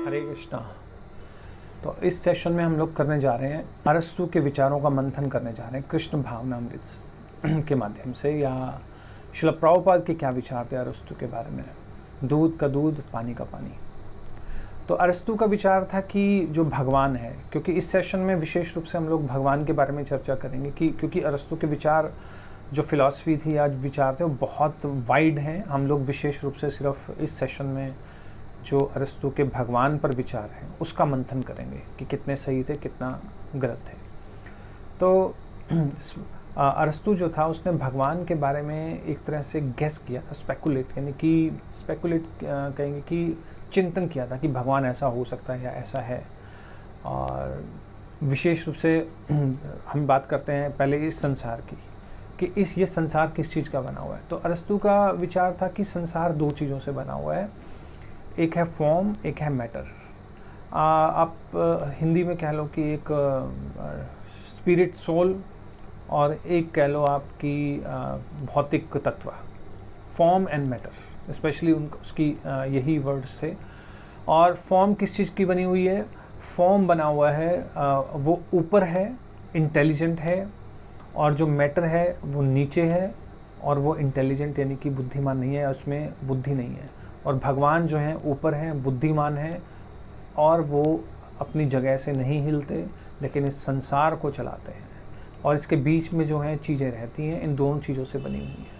हरे कृष्णा। तो इस सेशन में हम लोग करने जा रहे हैं अरस्तु के विचारों का मंथन करने जा रहे हैं कृष्ण भावनामृत के माध्यम से, या श्रील प्रभुपाद के क्या विचार थे अरस्तु के बारे में, दूध का दूध पानी का पानी। तो अरस्तु का विचार था कि जो भगवान है, क्योंकि इस सेशन में विशेष रूप से हम लोग भगवान के बारे में चर्चा करेंगे कि क्योंकि अरस्तु के विचार जो फिलॉसफी थी या विचार थे वो बहुत वाइड हैं। हम लोग विशेष रूप से सिर्फ इस सेशन में जो अरस्तु के भगवान पर विचार है उसका मंथन करेंगे कि कितने सही थे कितना गलत थे। तो अरस्तु जो था उसने भगवान के बारे में एक तरह से गेस किया था, स्पेकुलेट कहेंगे कि चिंतन किया था कि भगवान ऐसा हो सकता है या ऐसा है। और विशेष रूप से हम बात करते हैं पहले इस संसार की कि ये संसार किस चीज़ का बना हुआ है। तो अरस्तु का विचार था कि संसार दो चीज़ों से बना हुआ है, एक है फॉर्म, एक है मैटर। आप हिंदी में कह लो कि एक स्पिरिट सोल, और एक कह लो आपकी भौतिक तत्व, फॉर्म एंड मैटर, स्पेशली उसकी यही वर्ड्स थे। और फॉर्म किस चीज़ की बनी हुई है? फॉर्म बना हुआ है वो ऊपर है, इंटेलिजेंट है, और जो मैटर है वो नीचे है, और वो इंटेलिजेंट यानी कि बुद्धिमान नहीं है, उसमें बुद्धि नहीं है। और भगवान जो हैं ऊपर हैं, बुद्धिमान हैं, और वो अपनी जगह से नहीं हिलते लेकिन इस संसार को चलाते हैं, और इसके बीच में जो हैं चीज़ें रहती हैं, इन दोनों चीज़ों से बनी हुई हैं।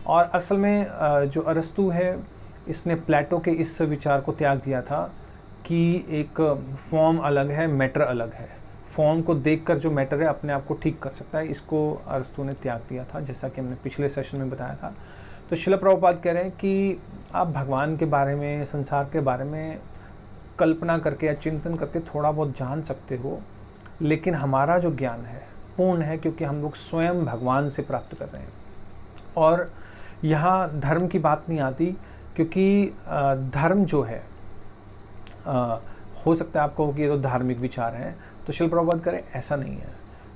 और असल में जो अरस्तु है इसने प्लेटो के इस विचार को त्याग दिया था कि एक फॉर्म अलग है, मैटर अलग है। फॉर्म को देखकर जो मैटर है अपने आप को ठीक कर सकता है, इसको अरस्तु ने त्याग दिया था, जैसा कि हमने पिछले सेशन में बताया था। तो श्रील प्रभुपाद कह रहे हैं कि आप भगवान के बारे में, संसार के बारे में कल्पना करके या चिंतन करके थोड़ा बहुत जान सकते हो, लेकिन हमारा जो ज्ञान है पूर्ण है, क्योंकि हम लोग स्वयं भगवान से प्राप्त कर रहे हैं। और यहाँ धर्म की बात नहीं आती, क्योंकि धर्म जो है हो सकता है आपको कि ये तो धार्मिक विचार हैं। तो श्रील प्रभुपाद कह रहे हैं ऐसा नहीं है,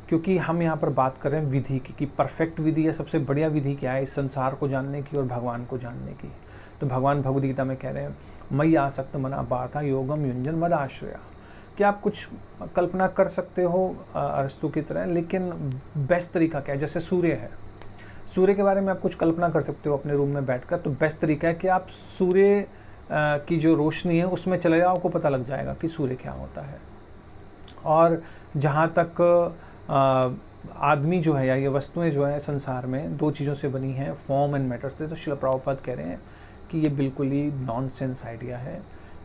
क्योंकि हम यहाँ पर बात कर रहे हैं विधि की कि परफेक्ट विधि या सबसे बढ़िया विधि क्या है इस संसार को जानने की और भगवान को जानने की। तो भगवान भगवद गीता में कह रहे हैं मयि आसक्त मना पार्था योगम युञ्जन मद आश्रया, कि आप कुछ कल्पना कर सकते हो अरस्तु की तरह, लेकिन बेस्ट तरीका क्या है? जैसे सूर्य है, सूर्य के बारे में आप कुछ कल्पना कर सकते हो अपने रूम में बैठकर, तो बेस्ट तरीका है कि आप सूर्य की जो रोशनी है उसमें चले जाओ, आपको पता लग जाएगा कि सूर्य क्या होता है। और जहाँ तक आदमी जो है या ये वस्तुएं जो है संसार में दो चीज़ों से बनी हैं, फॉर्म एंड मैटर से, तो श्रील प्रभुपाद कह रहे हैं कि ये बिल्कुल ही नॉनसेंस आइडिया है,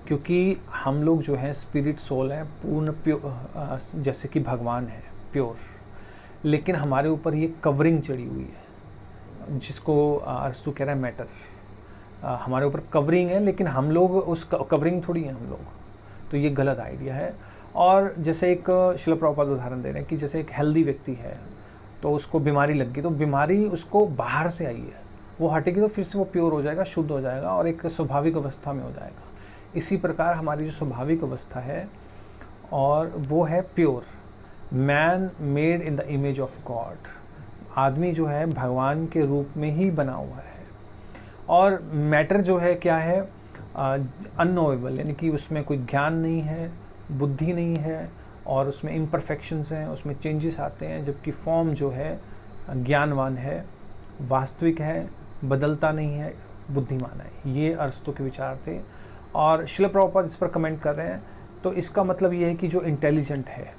क्योंकि हम लोग जो है स्पिरिट सोल है, पूर्ण प्योर, जैसे कि भगवान है प्योर, लेकिन हमारे ऊपर ये कवरिंग चढ़ी हुई है जिसको अरस्तु कह रहा है मैटर। हमारे ऊपर कवरिंग है, लेकिन हम लोग उस कवरिंग थोड़ी है हम लोग, तो ये गलत आइडिया है। और जैसे एक श्रील प्रभुपाद उदाहरण दे रहे हैं कि जैसे एक हेल्दी व्यक्ति है तो उसको बीमारी लग गई, तो बीमारी उसको बाहर से आई है, वो हटेगी तो फिर से वो प्योर हो जाएगा, शुद्ध हो जाएगा और एक स्वाभाविक अवस्था में हो जाएगा। इसी प्रकार हमारी जो स्वाभाविक अवस्था है और वो है pure, man made in the image of God, आदमी जो है भगवान के रूप में ही बना हुआ है। और मैटर जो है क्या है? अननोएबल, यानी कि उसमें कोई ज्ञान नहीं है, बुद्धि नहीं है, और उसमें इम्परफेक्शंस हैं, उसमें चेंजेस आते हैं। जबकि फॉर्म जो है ज्ञानवान है, वास्तविक है, बदलता नहीं है, बुद्धिमान है। ये अरस्तु के विचार थे और श्रील प्रभुपाद इस पर कमेंट कर रहे हैं। तो इसका मतलब ये है कि जो इंटेलिजेंट है,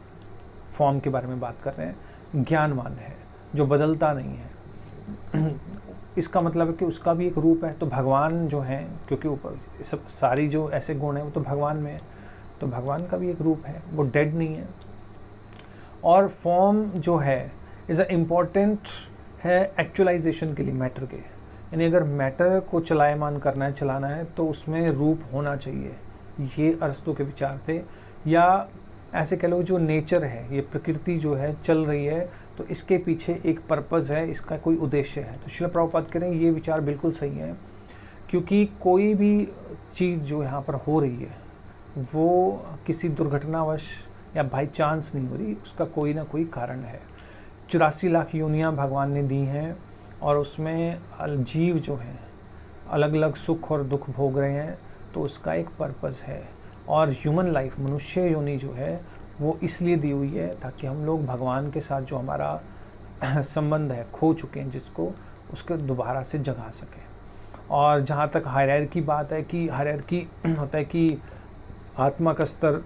फॉर्म के बारे में बात कर रहे हैं, ज्ञानवान है, जो बदलता नहीं है, इसका मतलब है कि उसका भी एक रूप है। तो भगवान जो हैं, क्योंकि ऊपर सब सारी जो ऐसे गुण हैं वो तो भगवान में है, तो भगवान का भी एक रूप है, वो डेड नहीं है। और फॉर्म जो है इज़ अ इम्पॉर्टेंट है एक्चुअलाइजेशन के लिए मैटर के, यानी अगर मैटर को चलायमान करना है, चलाना है, तो उसमें रूप होना चाहिए। ये अरस्तु के विचार थे। या ऐसे कह लो जो नेचर है, ये प्रकृति जो है चल रही है, तो इसके पीछे एक पर्पज़ है, इसका कोई उद्देश्य है। तो श्रील प्रभुपाद कह रहे हैं ये विचार बिल्कुल सही है, क्योंकि कोई भी चीज़ जो यहाँ पर हो रही है वो किसी दुर्घटनावश या बाई चांस नहीं हो रही, उसका कोई ना कोई कारण है। 84 लाख योनियाँ भगवान ने दी हैं, और उसमें जीव जो हैं अलग अलग सुख और दुख भोग रहे हैं, तो उसका एक पर्पज़ है। और ह्यूमन लाइफ, मनुष्य योनि जो है वो इसलिए दी हुई है ताकि हम लोग भगवान के साथ जो हमारा संबंध है, खो चुके हैं जिसको, उसको दोबारा से जगा सकें। और जहाँ तक हायरार्की की बात है कि हायरार्की होता है कि आत्मा का स्तर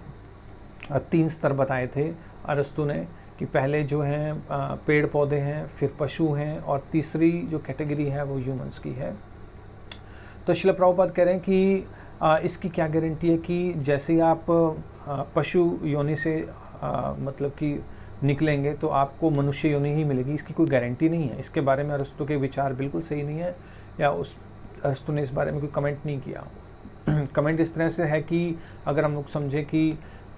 3 स्तर बताए थे अरस्तु ने, कि पहले जो हैं पेड़ पौधे हैं, फिर पशु हैं, और तीसरी जो कैटेगरी है वो ह्यूमंस की है। तो श्रील प्रभुपाद कह रहे हैं कि इसकी क्या गारंटी है कि जैसे ही आप पशु योनि से मतलब कि निकलेंगे तो आपको मनुष्य योनि ही मिलेगी, इसकी कोई गारंटी नहीं है। इसके बारे में अरस्तु के विचार बिल्कुल सही नहीं है, या अरस्तु ने इस बारे में कोई कमेंट नहीं किया। कमेंट इस तरह से है कि अगर हम लोग समझे कि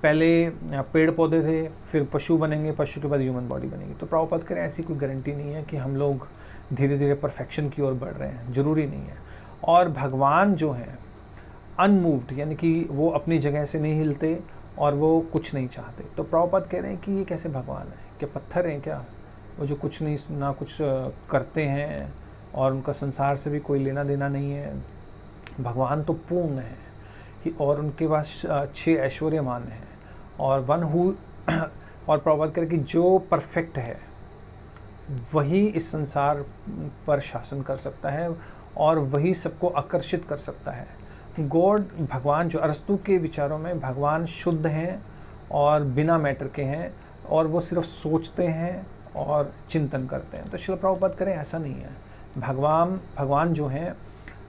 पहले पेड़ पौधे थे, फिर पशु बनेंगे, पशु के बाद ह्यूमन बॉडी बनेगी, तो प्रभुपाद करें ऐसी कोई गारंटी नहीं है कि हम लोग धीरे धीरे परफेक्शन की ओर बढ़ रहे हैं, ज़रूरी नहीं है। और भगवान जो हैं अनमूव्ड, यानी कि वो अपनी जगह से नहीं हिलते और वो कुछ नहीं चाहते। तो प्रभुपाद कह रहे हैं कि ये कैसे भगवान है, क्या पत्थर हैं क्या, वो जो कुछ नहीं ना कुछ करते हैं और उनका संसार से भी कोई लेना देना नहीं है। भगवान तो पूर्ण है और उनके पास 6 ऐश्वर्यमान हैं, और वन हु और प्रभुपाद कह रहे कि जो परफेक्ट है वही इस संसार पर शासन कर सकता है और वही सबको आकर्षित कर सकता है। गॉड, भगवान जो अरस्तु के विचारों में भगवान शुद्ध हैं और बिना मैटर के हैं, और वो सिर्फ सोचते हैं और चिंतन करते हैं। तो श्रील प्रभुपाद करें ऐसा नहीं है। भगवान जो हैं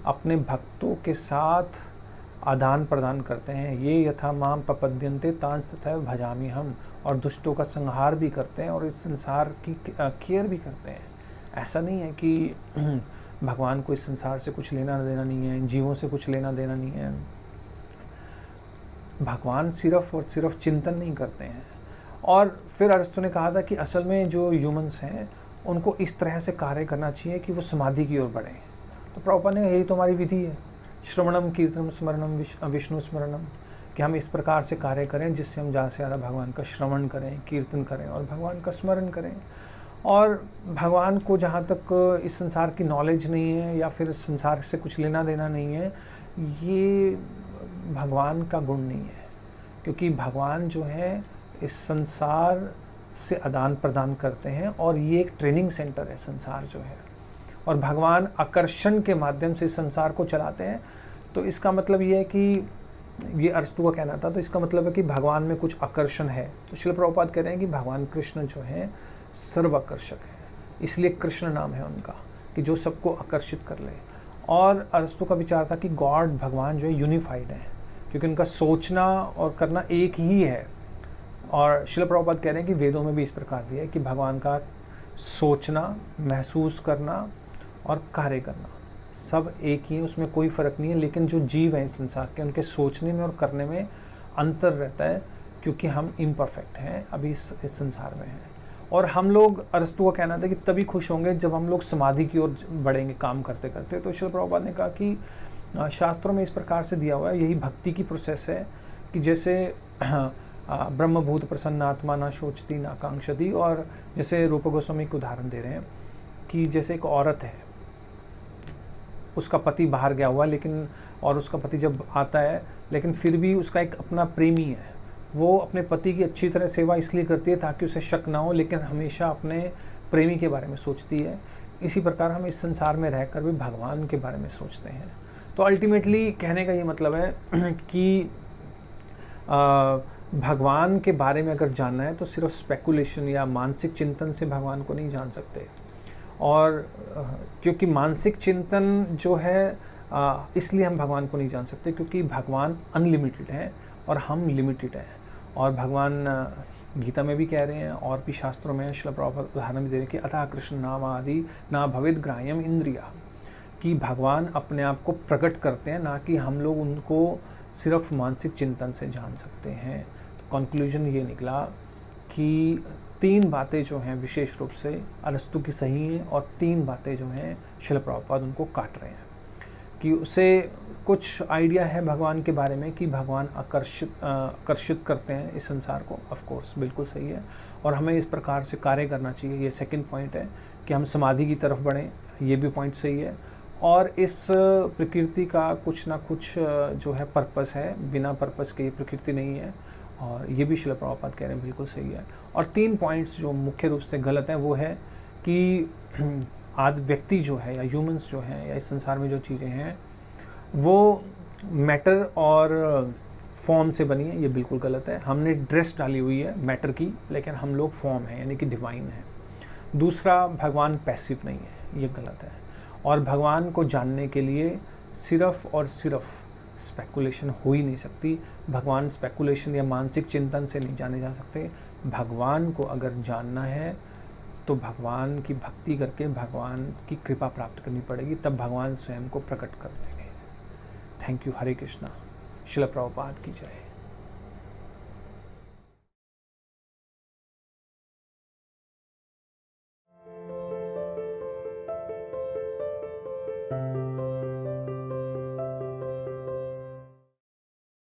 अपने भक्तों के साथ आदान प्रदान करते हैं। ये यथा माम प्रपद्यन्ते तांस तथैव भजामि हम, और दुष्टों का संहार भी करते हैं और इस संसार की केयर भी करते हैं। ऐसा नहीं है कि भगवान को इस संसार से कुछ लेना देना नहीं है, जीवों से कुछ लेना देना नहीं है। भगवान सिर्फ और सिर्फ चिंतन नहीं करते हैं। और फिर अरस्तु ने कहा था कि असल में जो ह्यूमंस हैं उनको इस तरह से कार्य करना चाहिए कि वो समाधि की ओर बढ़ें। तो प्रभुपाद ने यही तो हमारी विधि है, श्रवणम कीर्तनम स्मरणम विष्णु स्मरणम, कि हम इस प्रकार से कार्य करें जिससे हम ज़्यादा से ज़्यादा भगवान का श्रवण करें, कीर्तन करें और भगवान का स्मरण करें। और भगवान को जहाँ तक इस संसार की नॉलेज नहीं है या फिर संसार से कुछ लेना देना नहीं है, ये भगवान का गुण नहीं है, क्योंकि भगवान जो है इस संसार से आदान प्रदान करते हैं और ये एक ट्रेनिंग सेंटर है संसार जो है, और भगवान आकर्षण के माध्यम से इस संसार को चलाते हैं। तो इसका मतलब ये है कि ये अरस्तु का कहना था, तो इसका मतलब है कि भगवान में कुछ आकर्षण है। तो श्रील प्रभुपाद कह रहे हैं कि भगवान कृष्ण जो है सर्वाकर्षक है, इसलिए कृष्ण नाम है उनका, कि जो सबको आकर्षित कर ले। और अरस्तु का विचार था कि गॉड, भगवान जो है यूनिफाइड है, क्योंकि उनका सोचना और करना एक ही है। और श्रील प्रभुपाद कह रहे हैं कि वेदों में भी इस प्रकार दिया है कि भगवान का सोचना, महसूस करना और कार्य करना सब एक ही है, उसमें कोई फ़र्क नहीं है। लेकिन जो जीव हैं इस संसार के, उनके सोचने में और करने में अंतर रहता है, क्योंकि हम इम्परफेक्ट हैं, अभी इस संसार में हैं। और हम लोग, अरस्तु का कहना था कि तभी खुश होंगे जब हम लोग समाधि की ओर बढ़ेंगे काम करते करते। तो श्रील प्रभुपाद ने कहा कि शास्त्रों में इस प्रकार से दिया हुआ है, यही भक्ति की प्रोसेस है, कि जैसे ब्रह्मभूत प्रसन्नात्मा ना शोचती ना कांक्षती, और जैसे रूप गोस्वामी को उदाहरण दे रहे हैं कि जैसे एक औरत है, उसका पति बाहर गया हुआ, लेकिन और उसका पति जब आता है, लेकिन फिर भी उसका एक अपना प्रेमी है, वो अपने पति की अच्छी तरह सेवा इसलिए करती है ताकि उसे शक ना हो, लेकिन हमेशा अपने प्रेमी के बारे में सोचती है। इसी प्रकार हम इस संसार में रहकर भी भगवान के बारे में सोचते हैं। तो अल्टीमेटली कहने का ये मतलब है कि भगवान के बारे में अगर जानना है तो सिर्फ स्पेकुलेशन या मानसिक चिंतन से भगवान को नहीं जान सकते। और क्योंकि मानसिक चिंतन जो है इसलिए हम भगवान को नहीं जान सकते क्योंकि भगवान अनलिमिटेड है और हम लिमिटेड हैं। और भगवान गीता में भी कह रहे हैं और भी शास्त्रों में श्रील प्रभुपाद उदाहरण भी दे रहे हैं कि अतः कृष्ण नाम आदि ना भवेद ग्राह्यम इंद्रिया, कि भगवान अपने आप को प्रकट करते हैं, ना कि हम लोग उनको सिर्फ मानसिक चिंतन से जान सकते हैं। तो कंक्लूजन ये निकला कि 3 बातें जो हैं विशेष रूप से अरस्तु की सही हैं और 3 बातें जो हैं श्रील प्रभुपाद उनको काट रहे हैं, कि उसे कुछ आइडिया है भगवान के बारे में कि भगवान आकर्षित करते हैं इस संसार को, ऑफ कोर्स बिल्कुल सही है, और हमें इस प्रकार से कार्य करना चाहिए, ये सेकंड पॉइंट है कि हम समाधि की तरफ बढ़ें, ये भी पॉइंट सही है। और इस प्रकृति का कुछ ना कुछ जो है पर्पस है, बिना पर्पस के ये प्रकृति नहीं है। और ये भी श्रील प्रभुपाद कह रहे हैं बिल्कुल सही है। और 3 पॉइंट्स जो मुख्य रूप से गलत हैं वो है कि आदि व्यक्ति जो है या ह्यूमंस जो हैं या इस संसार में जो चीज़ें हैं वो मैटर और फॉर्म से बनी है, ये बिल्कुल गलत है। हमने ड्रेस डाली हुई है मैटर की, लेकिन हम लोग फॉर्म हैं यानी कि डिवाइन है। दूसरा, भगवान पैसिव नहीं है, ये गलत है। और भगवान को जानने के लिए सिर्फ और सिर्फ स्पेकुलेशन हो ही नहीं सकती। भगवान स्पेकुलेशन या मानसिक चिंतन से नहीं जाने जा सकते। भगवान को अगर जानना है तो भगवान की भक्ति करके भगवान की कृपा प्राप्त करनी पड़ेगी, तब भगवान स्वयं को प्रकट कर देंगे। Thank you. हरे कृष्णा। श्रील प्रभुपाद की जय।